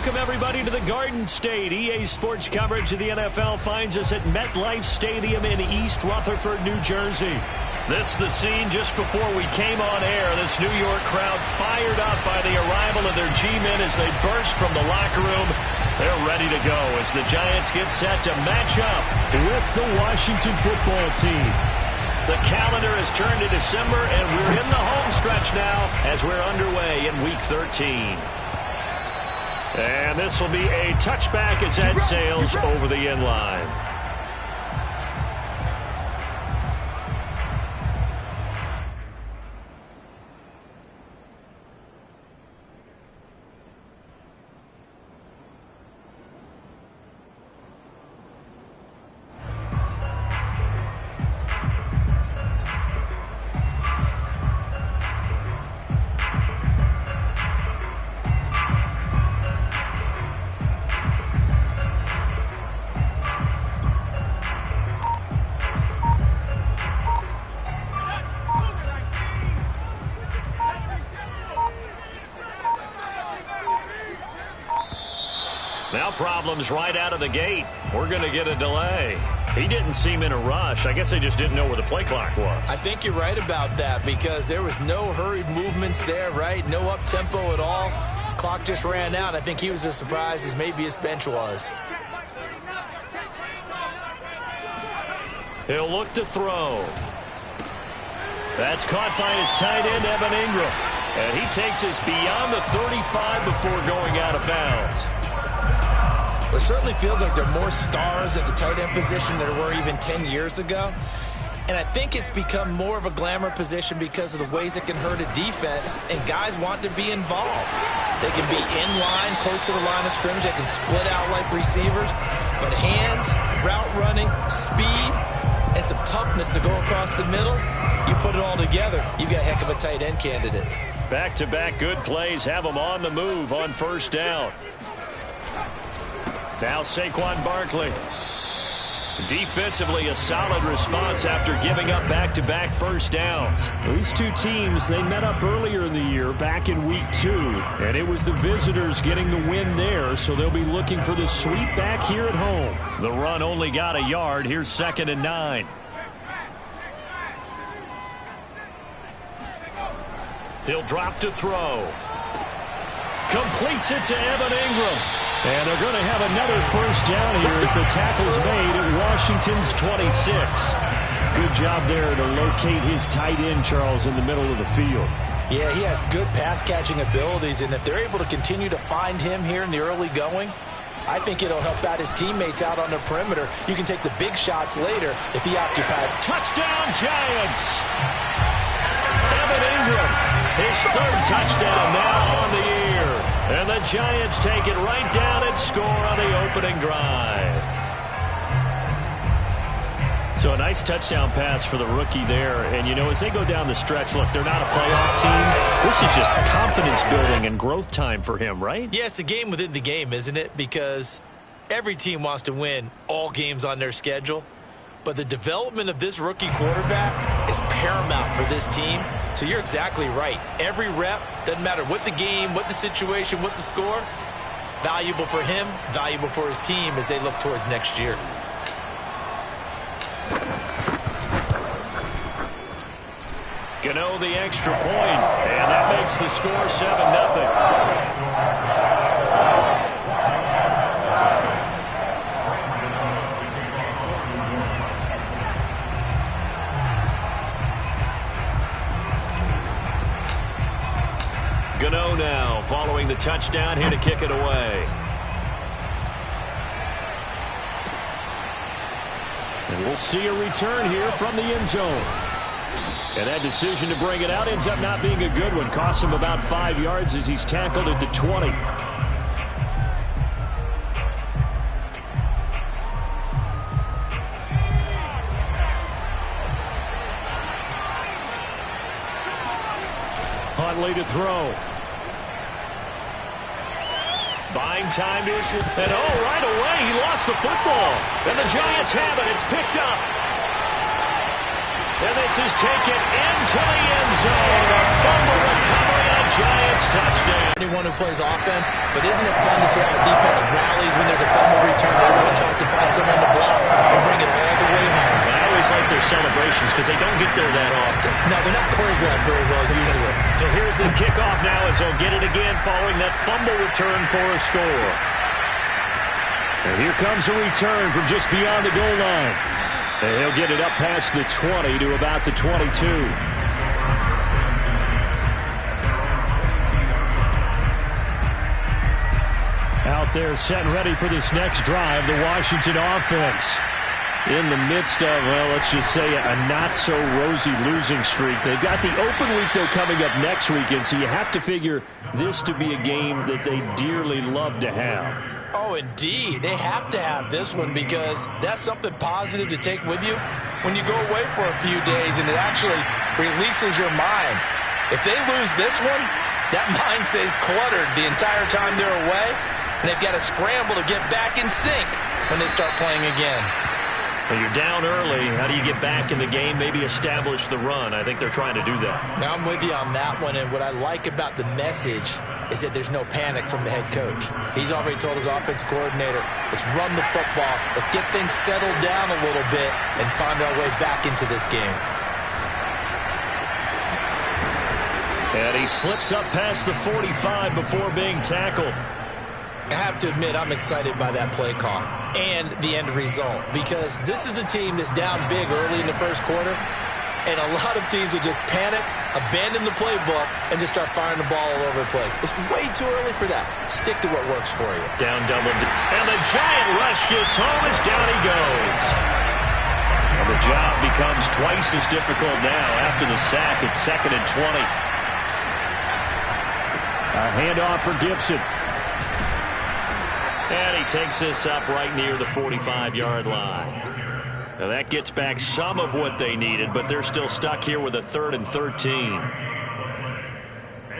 Welcome, everybody, to the Garden State. EA Sports coverage of the NFL finds us at MetLife Stadium in East Rutherford, New Jersey. This is the scene just before we came on air. This New York crowd fired up by the arrival of their G-men as they burst from the locker room. They're ready to go as the Giants get set to match up with the Washington football team. The calendar has turned to December, and we're in the home stretch now as we're underway in Week 13. And this will be a touchback as that sails over the end line. Now problems right out of the gate. We're going to get a delay. He didn't seem in a rush. I guess they just didn't know where the play clock was. I think you're right about that because there was no hurried movements there, right? No up-tempo at all. Clock just ran out. I think he was as surprised as maybe his bench was. He'll look to throw. That's caught by his tight end, Evan Ingram. And he takes us beyond the 35 before going out of bounds. Well, it certainly feels like there are more stars at the tight end position than there were even 10 years ago. And I think it's become more of a glamour position because of the ways it can hurt a defense, and guys want to be involved. They can be in line, close to the line of scrimmage. They can split out like receivers. But hands, route running, speed, and some toughness to go across the middle, you put it all together, you've got a heck of a tight end candidate. Back-to-back good plays have them on the move on first down. Now Saquon Barkley. Defensively, a solid response after giving up back-to-back first downs. These two teams, they met up earlier in the year, back in Week 2, and it was the visitors getting the win there, so they'll be looking for the sweep back here at home. The run only got a yard. Here's 2nd and 9. He'll drop to throw. Completes it to Evan Ingram. And they're going to have another first down here as the tackle's made at Washington's 26. Good job there to locate his tight end, Charles, in the middle of the field. Yeah, he has good pass-catching abilities, and if they're able to continue to find him here in the early going, I think it'll help out his teammates out on the perimeter. You can take the big shots later if he occupies. Touchdown, Giants! Evan Ingram, his 3rd touchdown now on the year. And the Giants take it right down and score on the opening drive. So a nice touchdown pass for the rookie there. And, you know, as they go down the stretch, look, they're not a playoff team. This is just confidence building and growth time for him, right? Yeah, it's a game within the game, isn't it? Because every team wants to win all games on their schedule. But the development of this rookie quarterback is paramount for this team. So you're exactly right. Every rep, doesn't matter what the game, what the situation, what the score, valuable for him, valuable for his team as they look towards next year. Gano the extra point, and that makes the score 7-0. Gano now following the touchdown here to kick it away. And we'll see a return here from the end zone. And that decision to bring it out ends up not being a good one. Costs him about 5 yards as he's tackled at the 20. Huntley to throw. Buying time to issue. And right away he lost the football. And the Giants have it. It's picked up. And this is taken into the end zone. A fumble recovery and a Giants touchdown. Anyone who plays offense, but isn't it fun to see how a defense rallies when there's a fumble return? Everyone tries to find someone to block and bring it all the way home. I always like their celebrations because they don't get there that often. No, they're not choreographed very well usually. So here's the kickoff now as they'll get it again following that fumble return for a score. And here comes a return from just beyond the goal line. And he'll get it up past the 20 to about the 22. Out there set and ready for this next drive, the Washington offense. In the midst of, well, let's just say a not-so-rosy losing streak. They've got the open week, though, coming up next weekend, so you have to figure this to be a game that they dearly love to have. Oh, indeed. They have to have this one because that's something positive to take with you when you go away for a few days, and it actually releases your mind. If they lose this one, that mind stays cluttered the entire time they're away, and they've got to scramble to get back in sync when they start playing again. Well, you're down early. How do you get back in the game, maybe establish the run? I think they're trying to do that. Now, I'm with you on that one, and what I like about the message is that there's no panic from the head coach. He's already told his offensive coordinator, let's run the football, let's get things settled down a little bit and find our way back into this game. And he slips up past the 45 before being tackled. I have to admit, I'm excited by that play call and the end result because this is a team that's down big early in the first quarter, and a lot of teams will just panic, abandon the playbook, and just start firing the ball all over the place. It's way too early for that. Stick to what works for you. Down double. And the giant rush gets home as down he goes. And the job becomes twice as difficult now after the sack. It's 2nd and 20. A handoff for Gibson. And he takes this up right near the 45-yard line. Now that gets back some of what they needed, but they're still stuck here with a 3rd and 13. And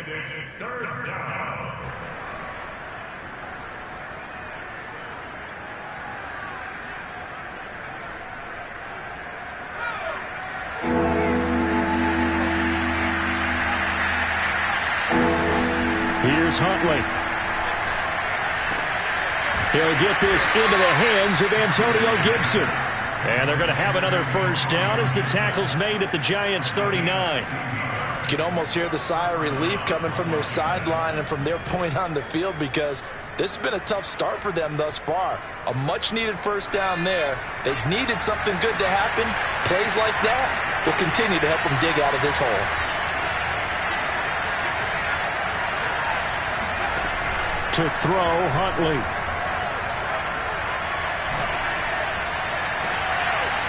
it's 3rd down. Here's Huntley. He'll get this into the hands of Antonio Gibson. And they're going to have another first down as the tackle's made at the Giants' 39. You can almost hear the sigh of relief coming from their sideline and from their point on the field because this has been a tough start for them thus far. A much-needed first down there. They needed something good to happen. Plays like that will continue to help them dig out of this hole. To throw, Huntley.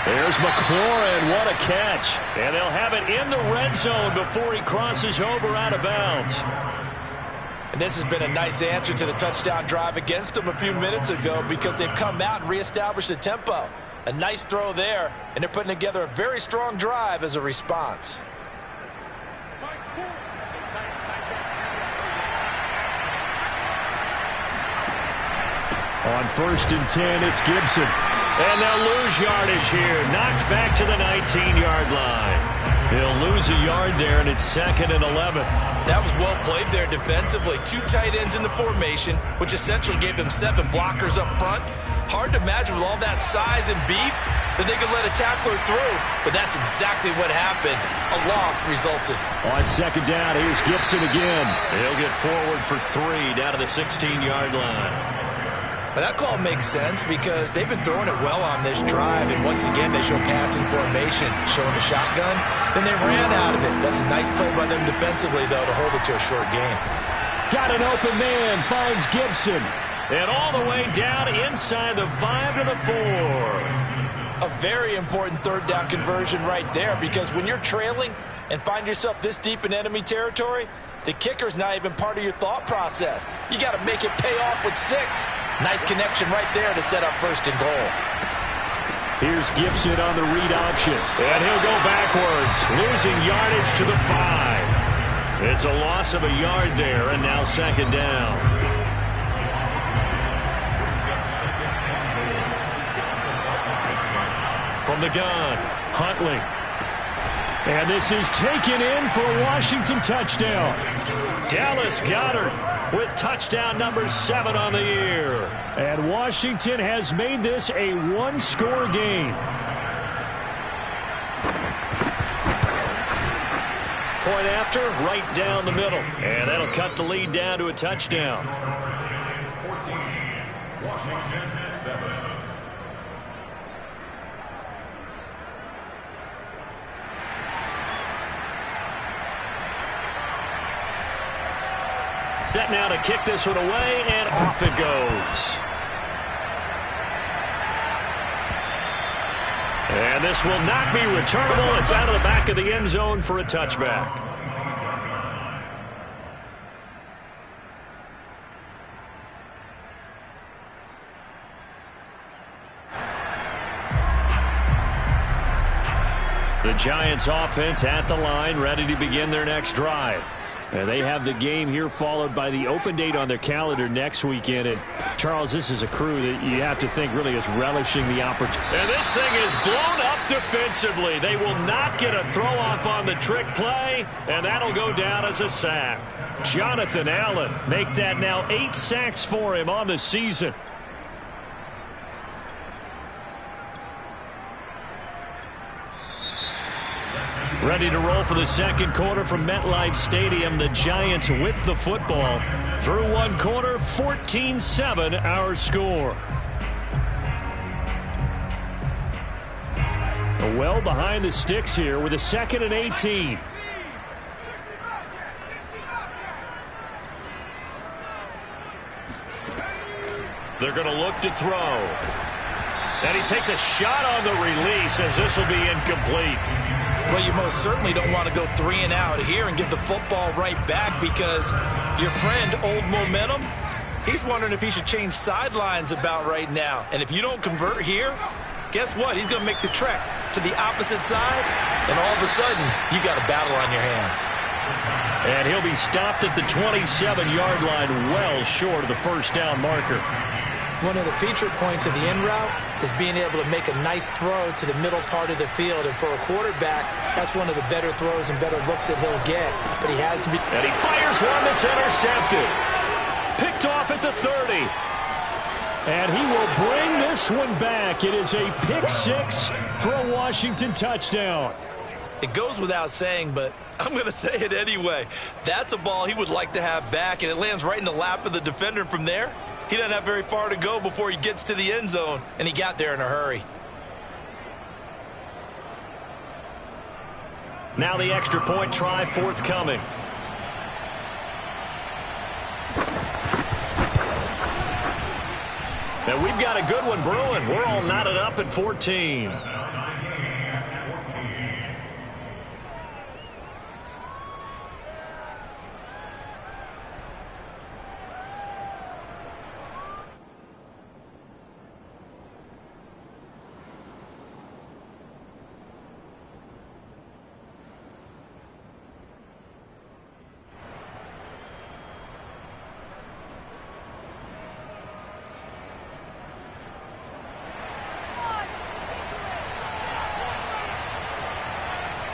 There's McLaurin. What a catch. And they'll have it in the red zone before he crosses over out of bounds. And this has been a nice answer to the touchdown drive against them a few minutes ago because they've come out and reestablished the tempo. A nice throw there, and they're putting together a very strong drive as a response. On 1st and 10, it's Gibson. And they'll lose yardage here. Knocked back to the 19-yard line. They'll lose a yard there, and it's 2nd and 11. That was well played there defensively. 2 tight ends in the formation, which essentially gave them 7 blockers up front. Hard to imagine with all that size and beef that they could let a tackler through. But that's exactly what happened. A loss resulted. On 2nd down, here's Gibson again. He'll get forward for 3 down to the 16-yard line. But that call makes sense because they've been throwing it well on this drive, and once again they show passing formation, showing the shotgun. Then they ran out of it. That's a nice play by them defensively, though, to hold it to a short game. Got an open man, finds Gibson. And all the way down inside the 5 to the 4. A very important 3rd down conversion right there because when you're trailing and find yourself this deep in enemy territory, the kicker's not even part of your thought process. You got to make it pay off with 6. Nice connection right there to set up 1st and goal. Here's Gibson on the read option. And he'll go backwards, losing yardage to the 5. It's a loss of a yard there, and now 2nd down. From the gun, Huntley. And this is taken in for a Washington touchdown. Dallas Goedert with touchdown number 7 on the year. And Washington has made this a one-score game. Point after, right down the middle. And that'll cut the lead down to a touchdown. 14, Washington 7. Set now to kick this one away, and off it goes. And this will not be returnable. It's out of the back of the end zone for a touchback. The Giants offense at the line, ready to begin their next drive. And they have the game here followed by the open date on their calendar next weekend. And, Charles, this is a crew that you have to think really is relishing the opportunity. And this thing is blown up defensively. They will not get a throw-off on the trick play, and that'll go down as a sack. Jonathan Allen, make that now 8 sacks for him on the season. Ready to roll for the second quarter from MetLife Stadium. The Giants with the football. Through one quarter, 14-7 our score. Well behind the sticks here with a 2nd and 18. They're going to look to throw. And he takes a shot on the release as this will be incomplete. Well, you most certainly don't want to go 3 and out here and give the football right back because your friend, Old Momentum, he's wondering if he should change sidelines about right now. And if you don't convert here, guess what? He's going to make the trek to the opposite side, and all of a sudden, you got a battle on your hands. And he'll be stopped at the 27-yard line, well short of the first down marker. One of the feature points of the in route is being able to make a nice throw to the middle part of the field. And for a quarterback, that's one of the better throws and better looks that he'll get. But he has to be... And he fires one that's intercepted. Picked off at the 30. And he will bring this one back. It is a pick 6 for a Washington touchdown. It goes without saying, but I'm going to say it anyway. That's a ball he would like to have back, and it lands right in the lap of the defender from there. He doesn't have very far to go before he gets to the end zone, and he got there in a hurry. Now the extra point try forthcoming. And we've got a good one brewing. We're all knotted up at 14.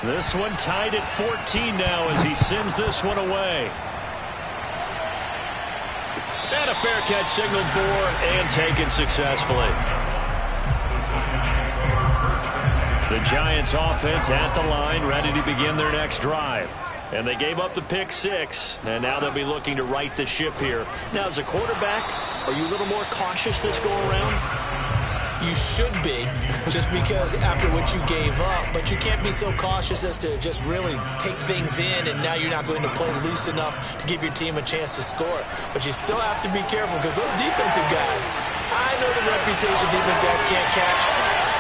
This one tied at 14 now as he sends this one away. And a fair catch signaled for and taken successfully. The Giants offense at the line, ready to begin their next drive. And they gave up the pick 6, and now they'll be looking to right the ship here. Now, as a quarterback, are you a little more cautious this go around? You should be, just because after what you gave up, but you can't be so cautious as to just really take things in, and now you're not going to play loose enough to give your team a chance to score. But you still have to be careful because those defensive guys, I know the reputation defense guys can't catch.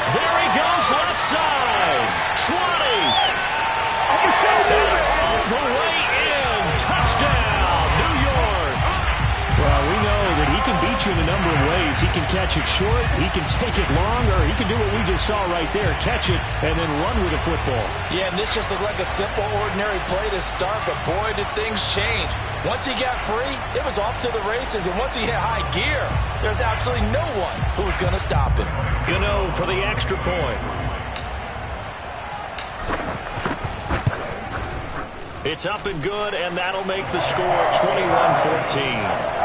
There he goes, left side, 20. All the way in, touchdown, New York. Well, we know that he can beat you in a number of ways. He can catch it short, he can take it long, or he can do what we just saw right there, catch it and then run with the football. Yeah, and this just looked like a simple, ordinary play to start, but boy, did things change. Once he got free, it was off to the races, and once he hit high gear, there's absolutely no one who was going to stop him. Gano for the extra point. It's up and good, and that'll make the score 21-14.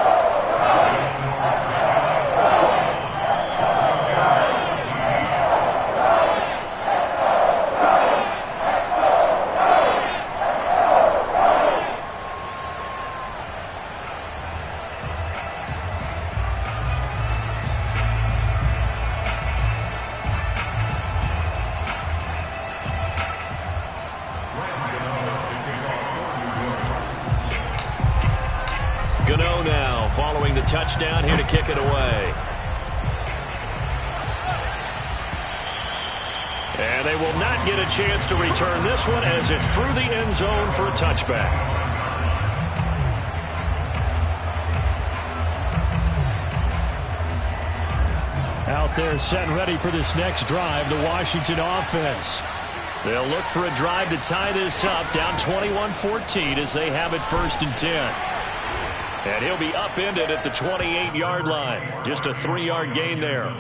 Gano now following the touchdown here to kick it away. And they will not get a chance to return this one as it's through the end zone for a touchback. Out there set and ready for this next drive, the Washington offense. They'll look for a drive to tie this up, down 21-14 as they have it 1st and 10. And he'll be upended at the 28-yard line. Just a 3-yard gain there.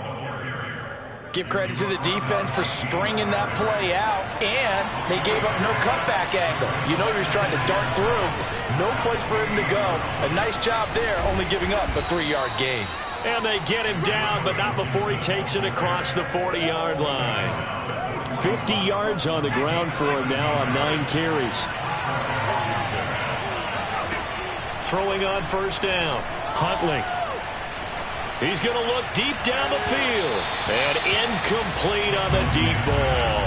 Give credit to the defense for stringing that play out, and they gave up no cutback angle. You know you're trying to dart through. No place for him to go. A nice job there, only giving up a 3-yard gain. And they get him down, but not before he takes it across the 40-yard line. 50 yards on the ground for him now on 9 carries. Throwing on 1st down. Huntley. He's going to look deep down the field. And incomplete on the deep ball.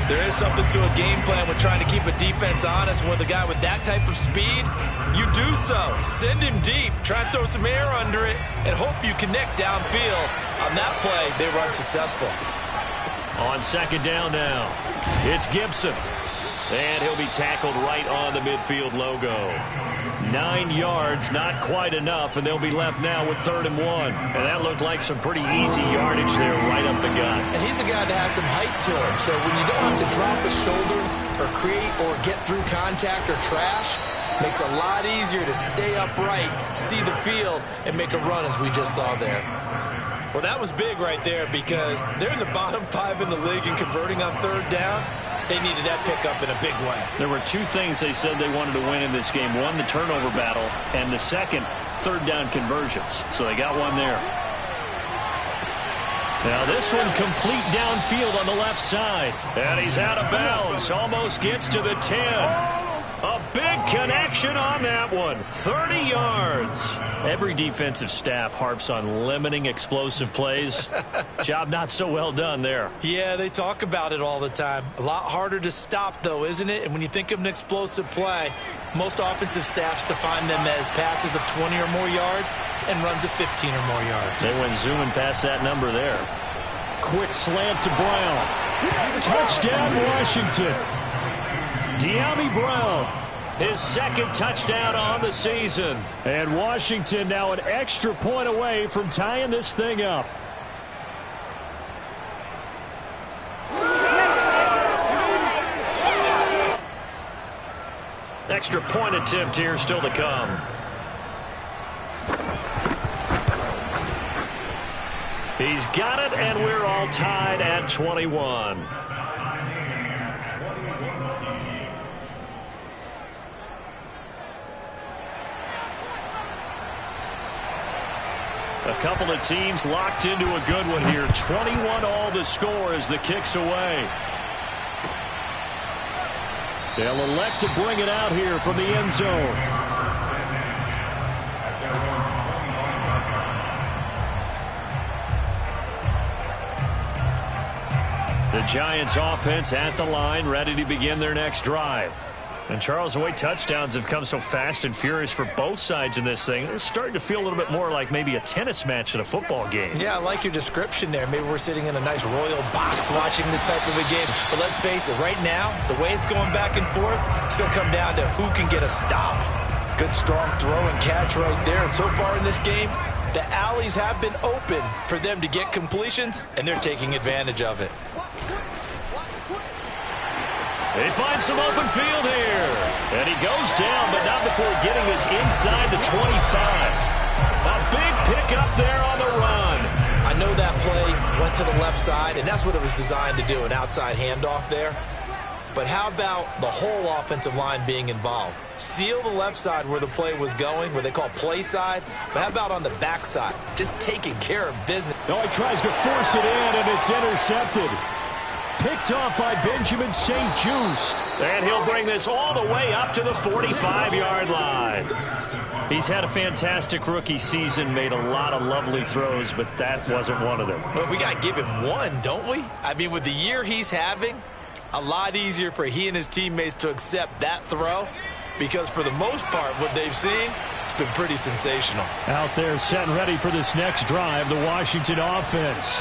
There is something to a game plan with trying to keep a defense honest. With a guy with that type of speed, you do so. Send him deep. Try and throw some air under it and hope you connect downfield. On that play, they run successful. On 2nd down now, it's Gibson. And he'll be tackled right on the midfield logo. 9 yards, not quite enough, and they'll be left now with 3rd and 1. And that looked like some pretty easy yardage there right up the gut. And he's a guy that has some height to him, so when you don't have to drop a shoulder or create or get through contact or trash, makes it a lot easier to stay upright, see the field, and make a run as we just saw there. Well, that was big right there because they're in the bottom 5 in the league and converting on 3rd down. They needed that pickup in a big way. There were 2 things they said they wanted to win in this game. One, the turnover battle, and the second, 3rd down conversions. So they got one there. Now this one complete downfield on the left side. And he's out of bounds. Almost gets to the 10. A big connection on that one. 30 yards. Every defensive staff harps on limiting explosive plays. Job not so well done there. Yeah, they talk about it all the time. A lot harder to stop, though, isn't it? And when you think of an explosive play, most offensive staffs define them as passes of 20 or more yards and runs of 15 or more yards. They went zooming past that number there. Quick slant to Brown. Touchdown, Washington. Dyami Brown, his 2nd touchdown on the season. And Washington now an extra point away from tying this thing up. Extra point attempt here still to come. He's got it, and we're all tied at 21. A couple of teams locked into a good one here. 21 all the score as the kick's away. They'll elect to bring it out here from the end zone. The Giants offense at the line, ready to begin their next drive. And Charles, the way touchdowns have come so fast and furious for both sides in this thing, it's starting to feel a little bit more like maybe a tennis match at a football game. Yeah, I like your description there. Maybe we're sitting in a nice royal box watching this type of a game. But let's face it, right now, the way it's going back and forth, it's going to come down to who can get a stop. Good, strong throw and catch right there. And so far in this game, the alleys have been open for them to get completions, and they're taking advantage of it. He finds some open field here. And he goes down, but not before getting this inside the 25. A big pickup there on the run. I know that play went to the left side, and that's what it was designed to do, an outside handoff there. but how about the whole offensive line being involved? Seal the left side where the play was going, where they call play side, but how about on the back side? Just taking care of business. No, he tries to force it in, and it's intercepted. Picked off by Benjamin St-Juste. And he'll bring this all the way up to the 45-yard line. He's had a fantastic rookie season, made a lot of lovely throws, but that wasn't one of them. Well, we got to give him one, don't we? I mean, with the year he's having, a lot easier for he and his teammates to accept that throw, because for the most part, what they've seen, it's been pretty sensational. Out there set and ready for this next drive, the Washington offense.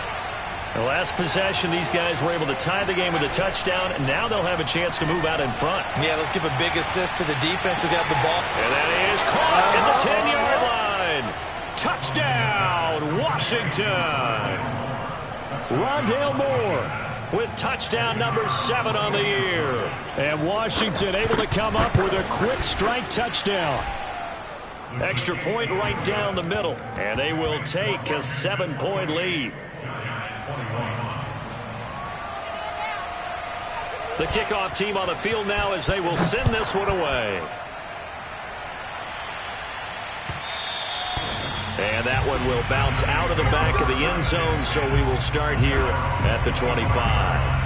The last possession, these guys were able to tie the game with a touchdown, and now they'll have a chance to move out in front. Yeah, let's give a big assist to the defense who got the ball. And that is caught at the 10-yard line. Touchdown, Washington. Rondale Moore with touchdown number 7 on the year. And Washington able to come up with a quick strike touchdown. Extra point right down the middle, and they will take a 7-point lead. The kickoff team on the field now as they will send this one away. And that one will bounce out of the back of the end zone, so we will start here at the 25.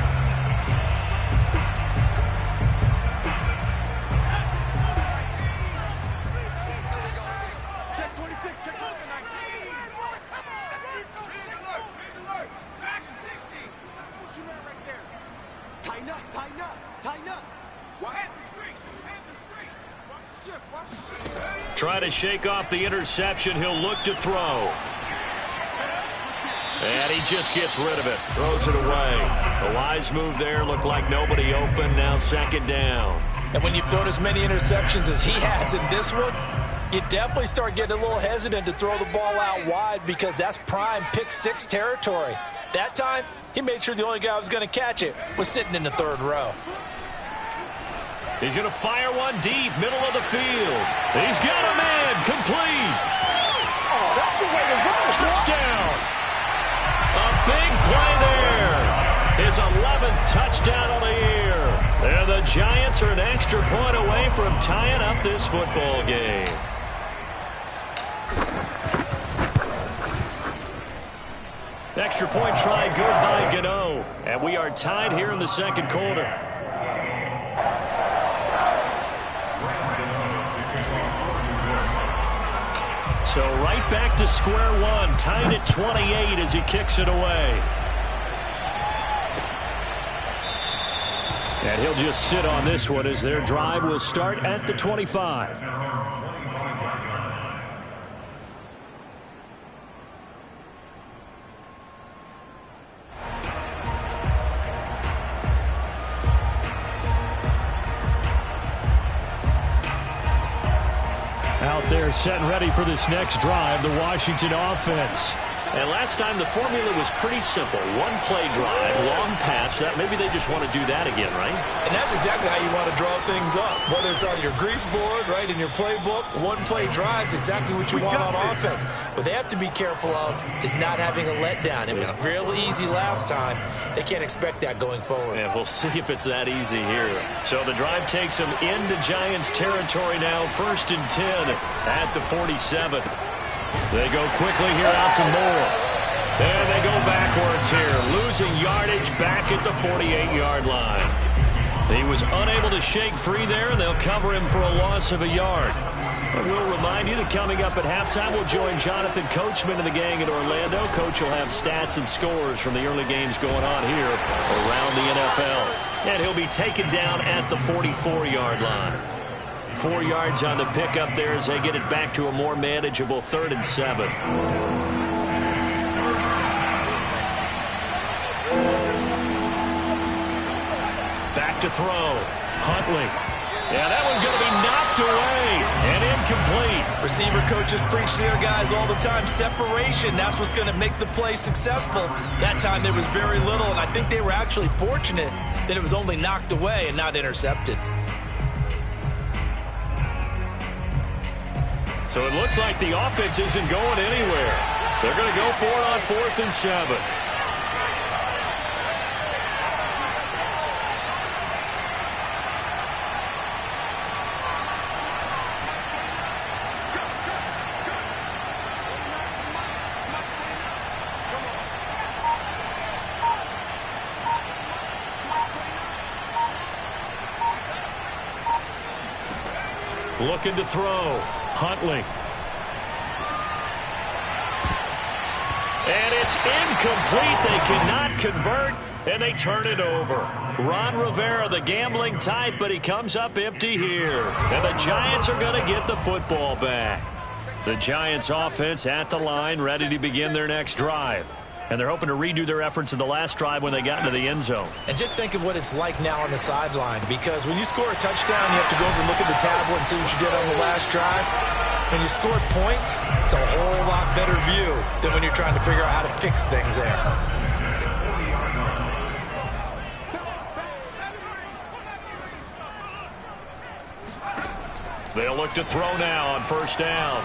Try to shake off the interception. He'll look to throw. And he just gets rid of it. Throws it away. A wise move there. Looked like nobody open. Now 2nd down. And when you've thrown as many interceptions as he has in this one, you definitely start getting a little hesitant to throw the ball out wide, because that's prime pick 6 territory. That time, he made sure the only guy who was going to catch it was sitting in the 3rd row. He's going to fire one deep, middle of the field. He's got a man, complete. Oh, that's the way to run. Touchdown. A big play there. His 11th touchdown of the year. And the Giants are an extra point away from tying up this football game. Extra point try good by Gano. And we are tied here in the 2nd quarter. So right back to square one, tied at 28 as he kicks it away. And he'll just sit on this one as their drive will start at the 25. Out there set and ready for this next drive, the Washington offense. And last time the formula was pretty simple. One play drive, long pass. That maybe they just want to do that again, right? And that's exactly how you want to draw things up. Whether it's on your grease board, right, in your playbook, one play drive is exactly what you want on offense. What they have to be careful of is not having a letdown. It was real easy last time. They can't expect that going forward. Yeah, we'll see if it's that easy here. So the drive takes them into Giants territory now. 1st and 10 at the 47. They go quickly here out to Moore. And they go backwards here, losing yardage back at the 48-yard line. He was unable to shake free there, and they'll cover him for a loss of a yard. But we'll remind you that coming up at halftime, we'll join Jonathan Coachman and the gang in Orlando. Coach will have stats and scores from the early games going on here around the NFL. And he'll be taken down at the 44-yard line. 4 yards on the pickup there as they get it back to a more manageable 3rd and 7. Back to throw. Huntley. Yeah, that one's going to be knocked away and incomplete. Receiver coaches preach to their guys all the time. Separation, that's what's going to make the play successful. That time there was very little, and I think they were actually fortunate that it was only knocked away and not intercepted. So it looks like the offense isn't going anywhere. They're going to go for it on 4th and 7. Looking to throw. Huntley. And it's incomplete. They cannot convert, and they turn it over. Ron Rivera, the gambling type, but he comes up empty here. And the Giants are going to get the football back. The Giants offense at the line, ready to begin their next drive. And they're hoping to redo their efforts in the last drive when they got into the end zone. And just think of what it's like now on the sideline, because when you score a touchdown, you have to go over and look at the tablet and see what you did on the last drive. When you scored points, it's a whole lot better view than when you're trying to figure out how to fix things there. They'll look to throw now on first down.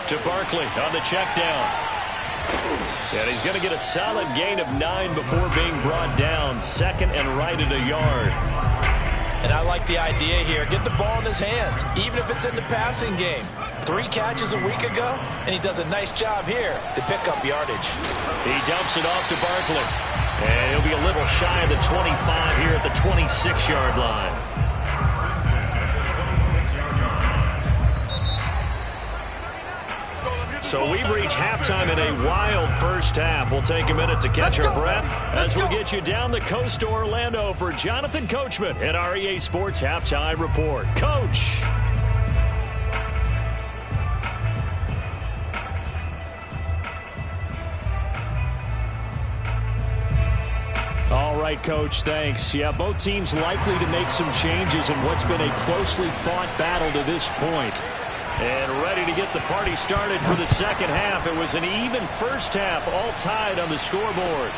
To Barkley on the check down. And he's going to get a solid gain of 9 before being brought down. Second and right at a yard. And I like the idea here. Get the ball in his hands, even if it's in the passing game. 3 catches a week ago, and he does a nice job here to pick up yardage. He dumps it off to Barkley. And he'll be a little shy of the 25 here at the 26-yard line. So we've reached halftime in a wild first half. We'll take a minute to catch our breath as we'll get you down the coast to Orlando for Jonathan Coachman and our EA Sports Halftime Report. Coach. All right, Coach, thanks. Yeah, both teams likely to make some changes in what's been a closely fought battle to this point. And ready to get the party started for the second half. It was an even first half, all tied on the scoreboard.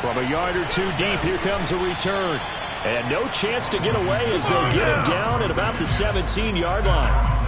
From a yard or two deep, here comes a return. And no chance to get away as they'll get him down at about the 17-yard line.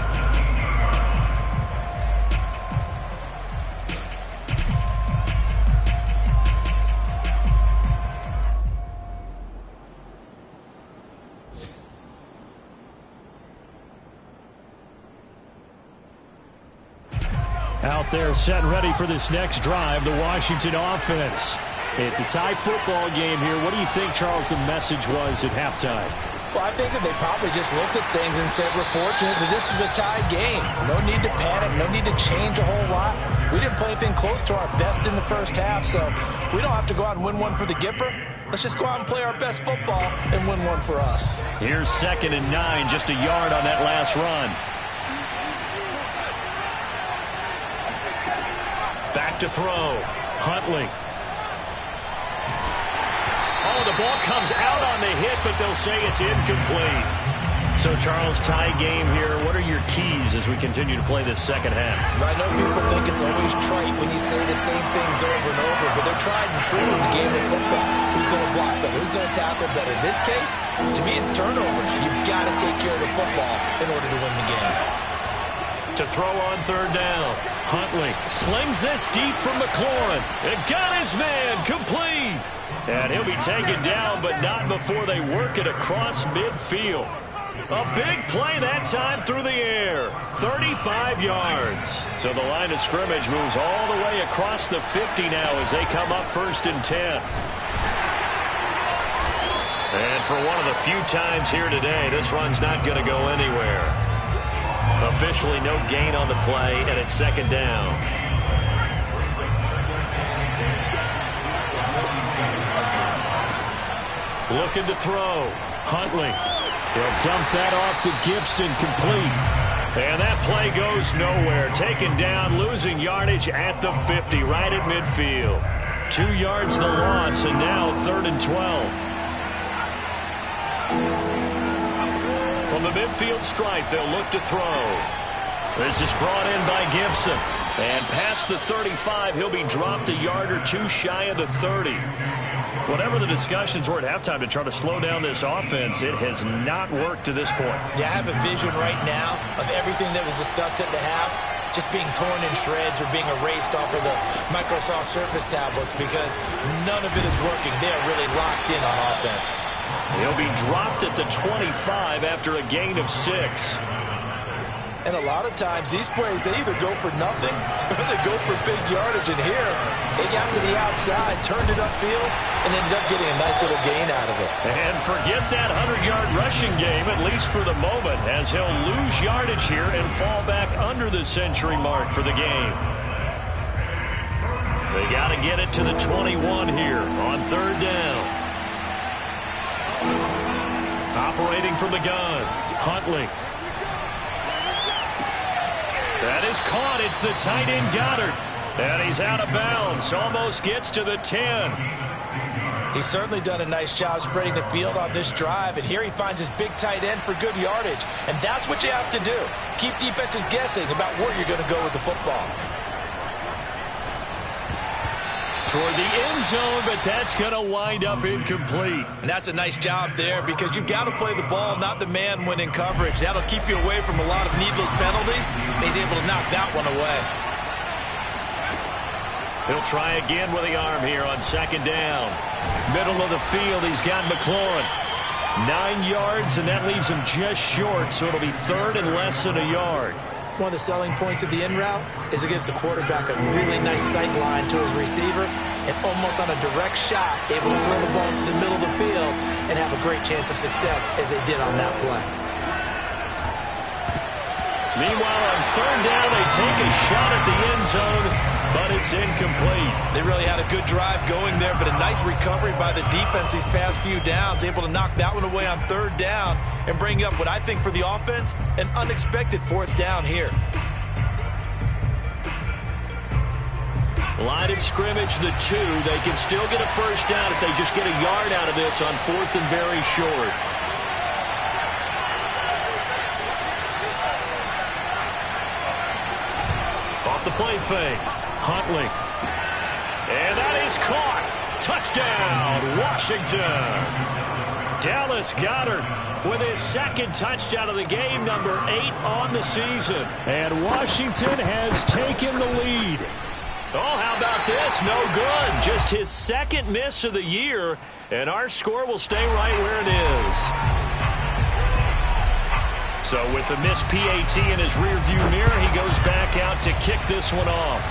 Out there set and ready for this next drive, the Washington offense. It's a tie football game here. What do you think, Charles, the message was at halftime? Well, I think that they probably just looked at things and said, we're fortunate that this is a tie game. No need to panic, no need to change a whole lot. We didn't play anything close to our best in the first half, so we don't have to go out and win one for the Gipper. Let's just go out and play our best football and win one for us. Here's 2nd and 9, just a yard on that last run. Back to throw. Huntley. Oh, the ball comes out on the hit, but they'll say it's incomplete. So, Charles, tie game here. What are your keys as we continue to play this second half? I know people think it's always trite when you say the same things over and over, but they're tried and true in the game of football. Who's going to block better? Who's going to tackle better? In this case, to me, it's turnovers. You've got to take care of the football in order to win the game. To throw on 3rd down. Huntley slings this deep from McLaurin. It got his man complete. And he'll be taken down, but not before they work it across midfield. A big play that time through the air. 35 yards. So the line of scrimmage moves all the way across the 50 now as they come up 1st and 10. And for one of the few times here today, this run's not going to go anywhere. Officially no gain on the play, and it's 2nd down. Looking to throw. Huntley. He'll dump that off to Gibson, complete. And that play goes nowhere. Taken down, losing yardage at the 50, right at midfield. 2 yards the loss, and now 3rd and 12. From the midfield stripe, they'll look to throw. This is brought in by Gibson. And past the 35, he'll be dropped a yard or two shy of the 30. Whatever the discussions were at halftime to try to slow down this offense, it has not worked to this point. Yeah, I have a vision right now of everything that was discussed at the half just being torn in shreds or being erased off of the Microsoft Surface tablets because none of it is working. They are really locked in on offense. He'll be dropped at the 25 after a gain of 6. And a lot of times, these plays, they either go for nothing or they go for big yardage. And here, they got to the outside, turned it upfield, and ended up getting a nice little gain out of it. And forget that 100-yard rushing game, at least for the moment, as he'll lose yardage here and fall back under the century mark for the game. They got to get it to the 21 here on third down. Operating from the gun, Huntley. That is caught. It's the tight end Goddard. And he's out of bounds. Almost gets to the 10. He's certainly done a nice job spreading the field on this drive. And here he finds his big tight end for good yardage. And that's what you have to do. Keep defenses guessing about where you're going to go with the football. Toward the end zone, but that's going to wind up incomplete. And that's a nice job there because you've got to play the ball, not the man when in coverage. That'll keep you away from a lot of needless penalties. And he's able to knock that one away. He'll try again with the arm here on second down. Middle of the field, he's got McLaurin. 9 yards, and that leaves him just short, so it'll be third and less than a yard. One of the selling points of the in route is it gives the quarterback a really nice sight line to his receiver and almost on a direct shot able to throw the ball into the middle of the field and have a great chance of success as they did on that play. Meanwhile, on third down, they take a shot at the end zone, but it's incomplete. They really had a good drive going there, but a nice recovery by the defense these past few downs, able to knock that one away on third down and bring up what I think for the offense, an unexpected fourth down here. Line of scrimmage, the 2. They can still get a first down if they just get a yard out of this on fourth and very short. Off the play fake, Huntley. And that is caught. Touchdown, Washington. Dallas Goedert with his second touchdown of the game, number 8 on the season. And Washington has taken the lead. Oh, how about this? No good. Just his second miss of the year, and our score will stay right where it is. So with the missed PAT in his rearview mirror, he goes back out to kick this one off.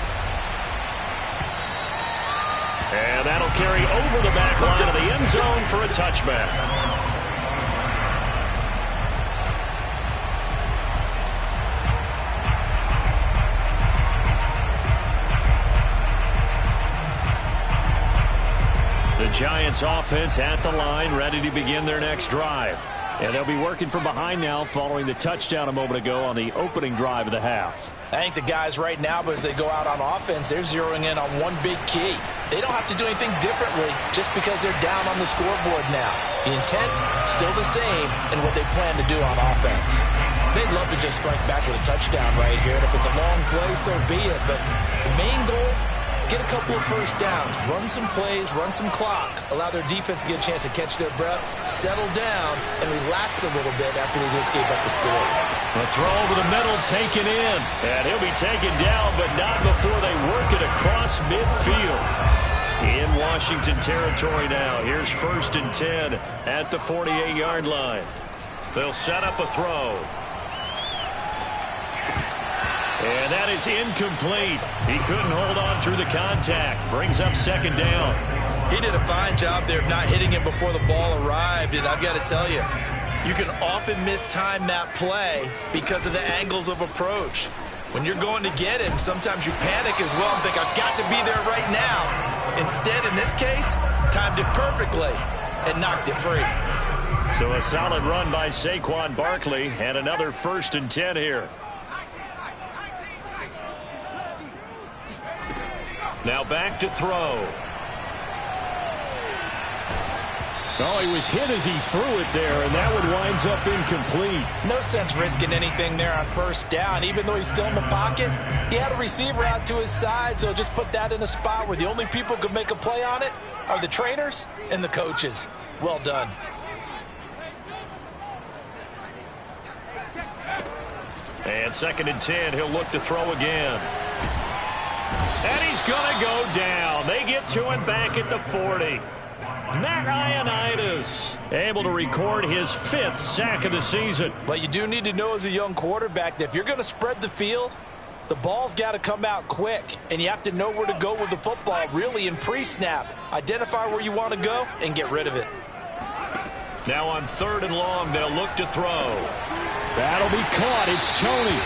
And that'll carry over the back line of the end zone for a touchback. The Giants offense at the line, ready to begin their next drive. And they'll be working from behind now following the touchdown a moment ago on the opening drive of the half. I think the guys right now, as they go out on offense, they're zeroing in on one big key. They don't have to do anything differently just because they're down on the scoreboard now. The intent, still the same in what they plan to do on offense. They'd love to just strike back with a touchdown right here, and if it's a long play, so be it. But the main goal, get a couple of first downs, run some plays, run some clock, allow their defense to get a chance to catch their breath, settle down, and relax a little bit after they just gave up the score. A throw over the middle taken in, and he'll be taken down, but not before they work it across midfield. In Washington territory now, here's 1st and 10 at the 48-yard line. They'll set up a throw. And that is incomplete. He couldn't hold on through the contact. Brings up second down. He did a fine job there of not hitting it before the ball arrived, and I've got to tell you, you can often mistime that play because of the angles of approach. When you're going to get him, sometimes you panic as well and think, I've got to be there right now. Instead, in this case, timed it perfectly and knocked it free. So a solid run by Saquon Barkley and another 1st and 10 here. Now back to throw. Oh, he was hit as he threw it there, and that one winds up incomplete. No sense risking anything there on first down. Even though he's still in the pocket, he had a receiver out to his side, so just put that in a spot where the only people who can make a play on it are the trainers and the coaches. Well done. And 2nd and 10, he'll look to throw again. And he's going to go down. They get to him back at the 40. Matt Ioannidis able to record his 5th sack of the season. But you do need to know as a young quarterback that if you're going to spread the field, the ball's got to come out quick, and you have to know where to go with the football really in pre-snap. Identify where you want to go and get rid of it. Now on 3rd and long, they'll look to throw. That'll be caught. It's Toney.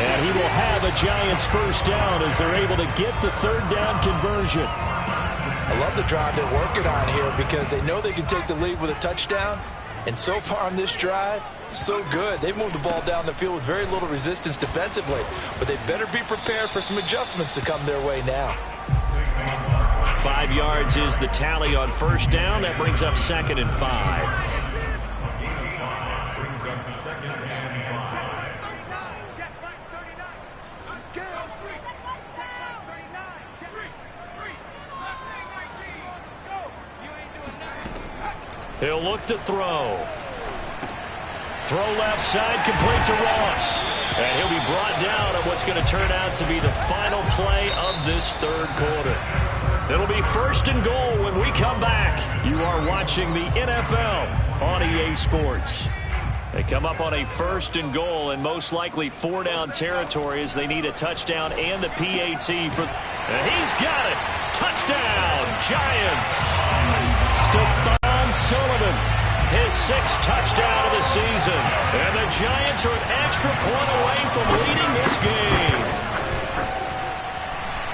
And he will have a Giants first down as they're able to get the 3rd down conversion. I love the drive they're working on here because they know they can take the lead with a touchdown. And so far on this drive, so good. They've moved the ball down the field with very little resistance defensively. But they better be prepared for some adjustments to come their way now. 5 yards is the tally on 1st down. That brings up 2nd and 5. He'll look to throw. Throw left side, complete to Ross. And he'll be brought down on what's going to turn out to be the final play of this 3rd quarter. It'll be 1st and goal when we come back. You are watching the NFL on EA Sports. They come up on a 1st and goal and most likely 4-down territory as they need a touchdown and the PAT for. And he's got it. Touchdown, Giants. Stephon Sullivan, his 6th touchdown of the season. And the Giants are an extra point away from leading this game.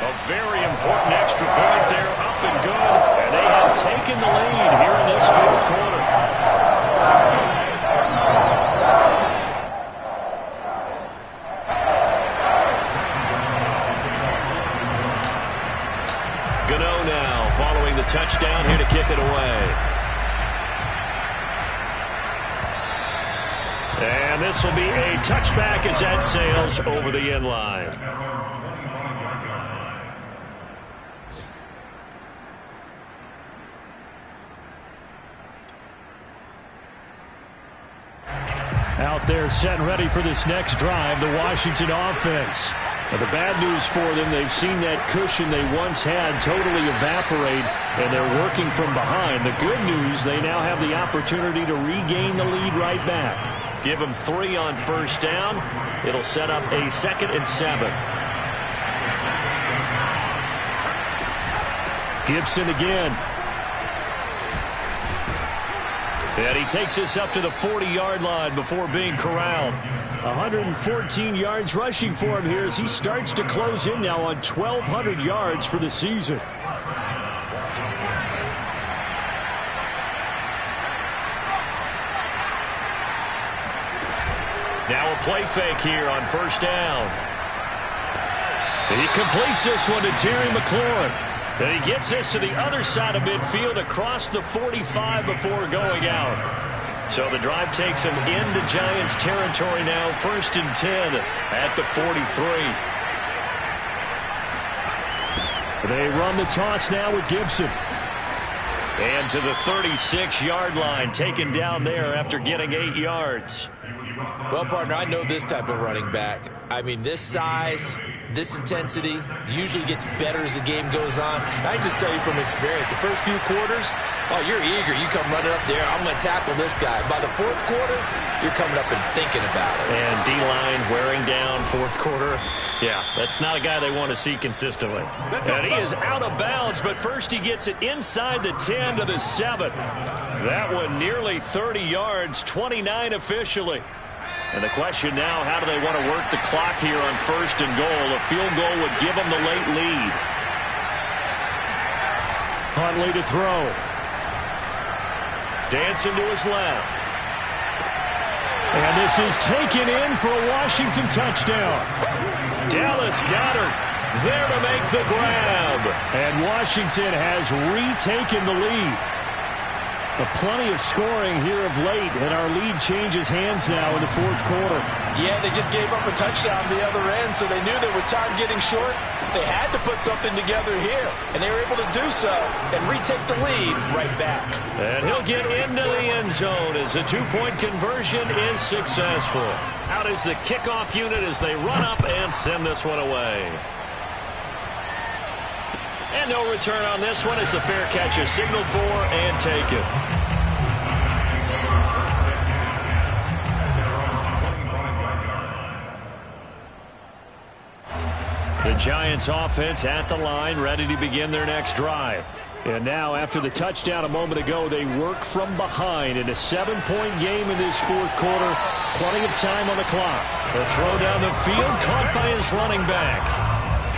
A very important extra point there, up and good. And they have taken the lead here in this 4th quarter. Gano now following the touchdown here to kick it away. And this will be a touchback as that sails over the end line. Out there set and ready for this next drive, the Washington offense. Now, the bad news for them, they've seen that cushion they once had totally evaporate, and they're working from behind. The good news, they now have the opportunity to regain the lead right back. Give them 3 on 1st down. It'll set up a 2nd and 7. Gibson again. And he takes us up to the 40-yard line before being corralled. 114 yards rushing for him here as he starts to close in now on 1,200 yards for the season. Now a play fake here on 1st down. He completes this one to Terry McLaurin. And he gets this to the other side of midfield across the 45 before going out. So the drive takes him into Giants territory now. 1st and 10 at the 43. They run the toss now with Gibson. And to the 36-yard line, taken down there after getting 8 yards. Well, partner, I know this type of running back. I mean, this size, this intensity usually gets better as the game goes on. And I just tell you from experience, the first few quarters, oh, you're eager. You come running up there, I'm going to tackle this guy. By the 4th quarter, you're coming up and thinking about it. And D-line wearing down 4th quarter. Yeah, that's not a guy they want to see consistently. And he is out of bounds, but first he gets it inside the 10 to the 7. That one nearly 30 yards, 29 officially. And the question now, how do they want to work the clock here on 1st and goal? A field goal would give them the late lead. Huntley to throw. Dancing to his left. And this is taken in for a Washington touchdown. Dallas Goedert there to make the grab. And Washington has retaken the lead. Plenty of scoring here of late, and our lead changes hands now in the 4th quarter. Yeah, they just gave up a touchdown the other end, so they knew that with time getting short, they had to put something together here, and they were able to do so and retake the lead right back. And he'll get into the end zone as the 2-point conversion is successful. Out is the kickoff unit as they run up and send this one away. And no return on this one as the fair catch is signaled for and taken. The Giants offense at the line, ready to begin their next drive. And now, after the touchdown a moment ago, they work from behind in a 7-point game in this fourth quarter. Plenty of time on the clock. The throw down the field, caught by his running back.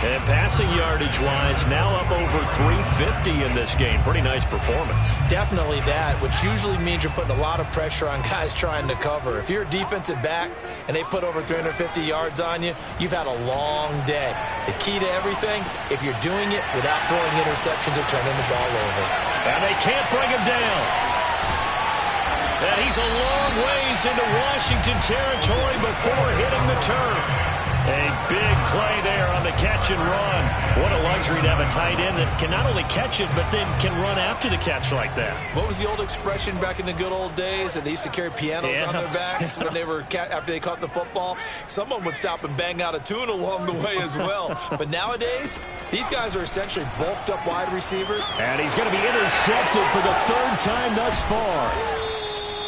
And passing yardage-wise, now up over 350 in this game. Pretty nice performance. Definitely that, which usually means you're putting a lot of pressure on guys trying to cover. If you're a defensive back and they put over 350 yards on you, you've had a long day. The key to everything, if you're doing it without throwing interceptions or turning the ball over. And they can't bring him down. And he's a long ways into Washington territory before hitting the turf. A big play there on the catch and run. What a luxury to have a tight end that can not only catch it, but then can run after the catch like that. What was the old expression back in the good old days? That they used to carry pianos on their backs when they were after they caught the football. Someone would stop and bang out a tune along the way as well. But nowadays, these guys are essentially bulked up wide receivers. And he's going to be intercepted for the third time thus far.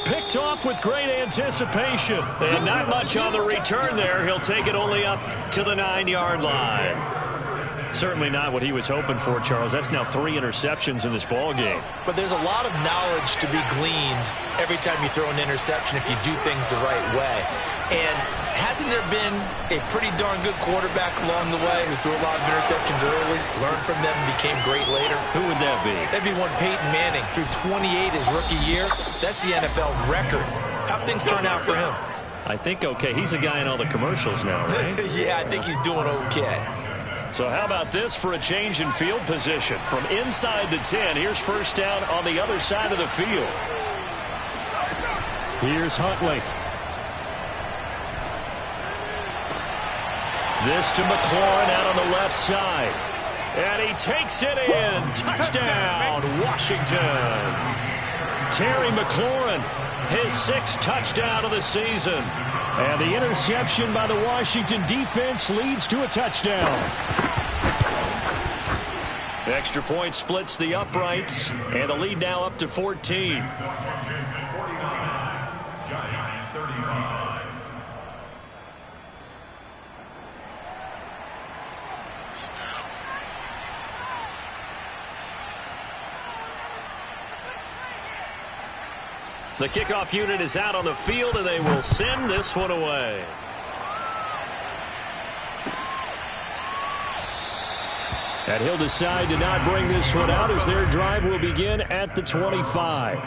Picked off with great anticipation. And not much on the return there. He'll take it only up to the 9-yard line. Certainly not what he was hoping for, Charles. That's now 3 interceptions in this ball game. But there's a lot of knowledge to be gleaned every time you throw an interception if you do things the right way. And hasn't there been a pretty darn good quarterback along the way who threw a lot of interceptions early, learned from them, and became great later? Who would that be? That'd be one Peyton Manning. Threw 28 his rookie year. That's the NFL record. How'd things turn out for him? I think okay. He's a guy in all the commercials now, right? Yeah, I think he's doing okay. So how about this for a change in field position? From inside the 10, here's first down on the other side of the field. Here's Huntley. This to McLaurin out on the left side. And he takes it in. Touchdown, Washington. Terry McLaurin, his 6th touchdown of the season. And the interception by the Washington defense leads to a touchdown. Extra point splits the uprights, and the lead now up to 14. Washington 49, Giants 35. The kickoff unit is out on the field, and they will send this one away. And he'll decide to not bring this one out as their drive will begin at the 25.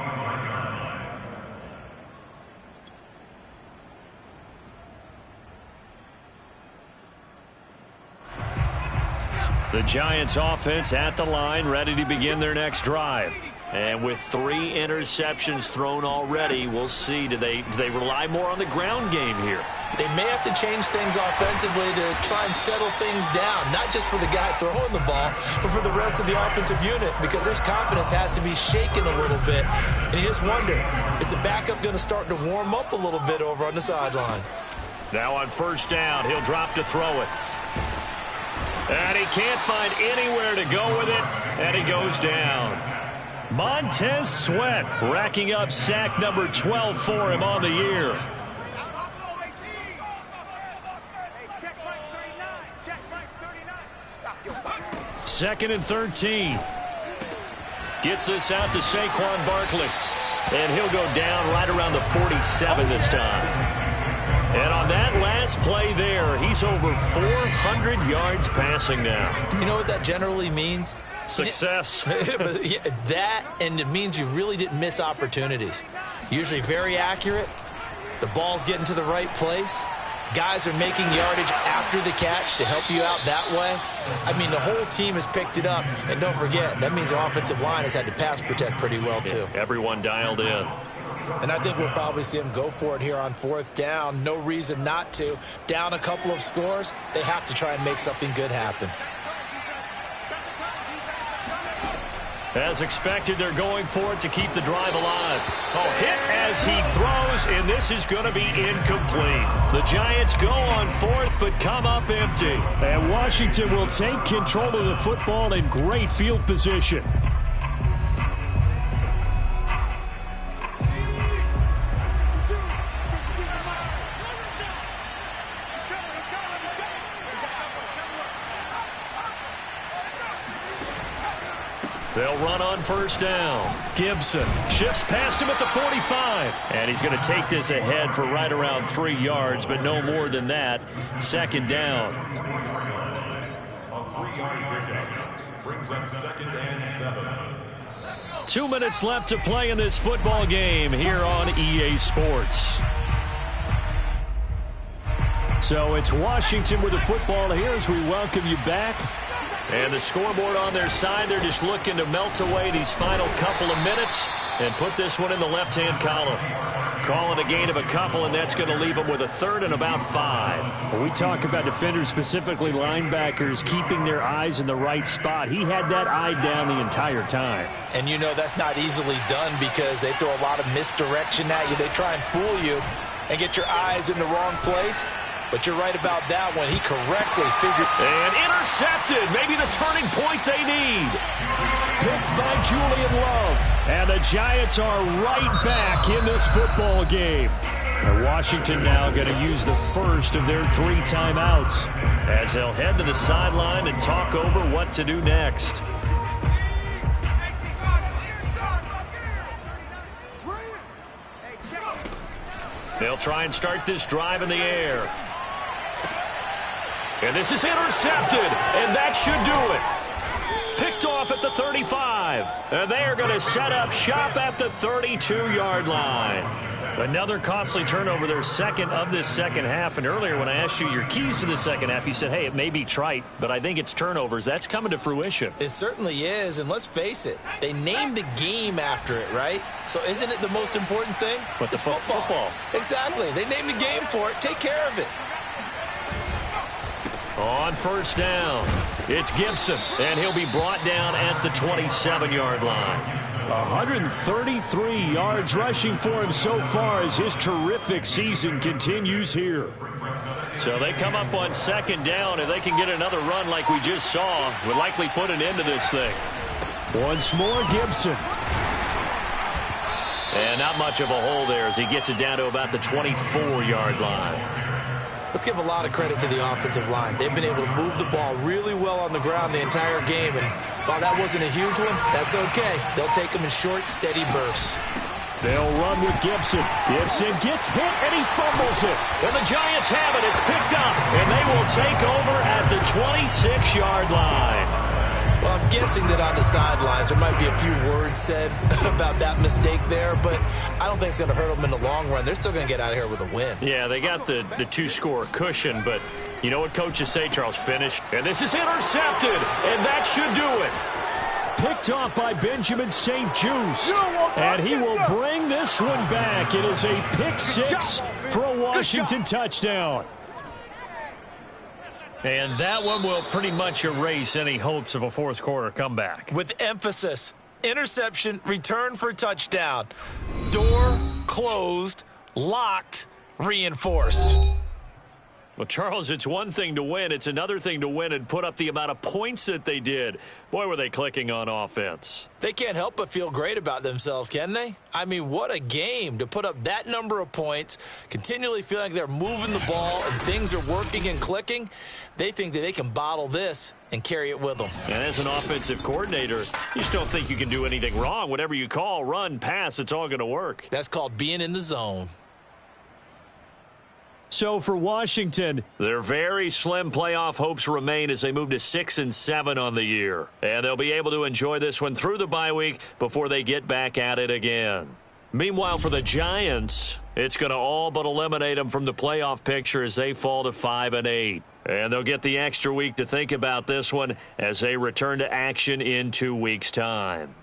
The Giants offense at the line, ready to begin their next drive. And with 3 interceptions thrown already, we'll see. Do they rely more on the ground game here? They may have to change things offensively to try and settle things down, not just for the guy throwing the ball, but for the rest of the offensive unit, because their confidence has to be shaken a little bit. And you just wonder, is the backup going to start to warm up a little bit over on the sideline? Now on first down, he'll drop to throw it. And he can't find anywhere to go with it, and he goes down. Montez Sweat racking up sack number 12 for him on the year. Second and 13. Gets this out to Saquon Barkley. And he'll go down right around the 47 this time. And on that last play there, he's over 400 yards passing now. You know what that generally means? Success. That, and it means you really didn't miss opportunities. Usually very accurate. The ball's getting to the right place. Guys are making yardage after the catch to help you out that way. I mean, the whole team has picked it up. And don't forget, that means the offensive line has had to pass protect pretty well, too. Yeah, everyone dialed in. And I think we'll probably see him go for it here on 4th down. No reason not to. Down a couple of scores, they have to try and make something good happen. As expected, they're going for it to keep the drive alive. Oh, hit as he throws, and this is going to be incomplete. The Giants go on fourth, but come up empty. And Washington will take control of the football in great field position. They'll run on first down. Gibson shifts past him at the 45. And he's going to take this ahead for right around 3 yards, but no more than that. Second down. A 3-yard pickup brings up 2nd and 7. 2 minutes left to play in this football game here on EA Sports. So it's Washington with the football here as we welcome you back. And the scoreboard on their side, they're just looking to melt away these final couple of minutes and put this one in the left-hand column. Call it a gain of a couple, and that's going to leave them with a 3rd and about 5. When we talk about defenders, specifically linebackers, keeping their eyes in the right spot, he had that eye down the entire time. And you know that's not easily done because they throw a lot of misdirection at you. They try and fool you and get your eyes in the wrong place. But you're right about that one. He correctly figured. And intercepted. Maybe the turning point they need. Picked by Julian Love. And the Giants are right back in this football game. And Washington now going to use the first of their 3 timeouts as they'll head to the sideline and talk over what to do next. They'll try and start this drive in the air. And this is intercepted, and that should do it. Picked off at the 35, and they are going to set up shop at the 32-yard line. Another costly turnover, their second of this second half. And earlier when I asked you your keys to the second half, you said, hey, it may be trite, but I think it's turnovers. That's coming to fruition. It certainly is, and let's face it, they named the game after it, right? So isn't it the most important thing? But the football. Exactly. They named the game for it. Take care of it. On first down, it's Gibson, and he'll be brought down at the 27-yard line. 133 yards rushing for him so far as his terrific season continues here. So they come up on second down. If they can get another run like we just saw, would likely put an end to this thing. Once more, Gibson. And not much of a hole there as he gets it down to about the 24-yard line. Let's give a lot of credit to the offensive line. They've been able to move the ball really well on the ground the entire game. And while that wasn't a huge one, that's okay. They'll take them in short, steady bursts. They'll run with Gibson. Gibson gets hit, and he fumbles it. And the Giants have it. It's picked up. And they will take over at the 26-yard line. Well, I'm guessing that on the sidelines there might be a few words said about that mistake there, but I don't think it's going to hurt them in the long run. They're still going to get out of here with a win. Yeah, they got the 2-score cushion, but you know what coaches say, Charles? Finish. And this is intercepted, and that should do it. Picked off by Benjamin St-Juste, and he will bring this one back. It is a pick 6 for a Washington touchdown. And that one will pretty much erase any hopes of a fourth quarter comeback. With emphasis, interception, return for touchdown. Door closed, locked, reinforced. Well, Charles, it's one thing to win. It's another thing to win and put up the amount of points that they did. Boy, were they clicking on offense. They can't help but feel great about themselves, can they? I mean, what a game to put up that number of points, continually feeling like they're moving the ball and things are working and clicking. They think that they can bottle this and carry it with them. And as an offensive coordinator, you just don't think you can do anything wrong. Whatever you call, run, pass, it's all going to work. That's called being in the zone. So for Washington, their very slim playoff hopes remain as they move to 6-7 on the year. And they'll be able to enjoy this one through the bye week before they get back at it again. Meanwhile, for the Giants, it's going to all but eliminate them from the playoff picture as they fall to 5-8. And they'll get the extra week to think about this one as they return to action in 2 weeks' time.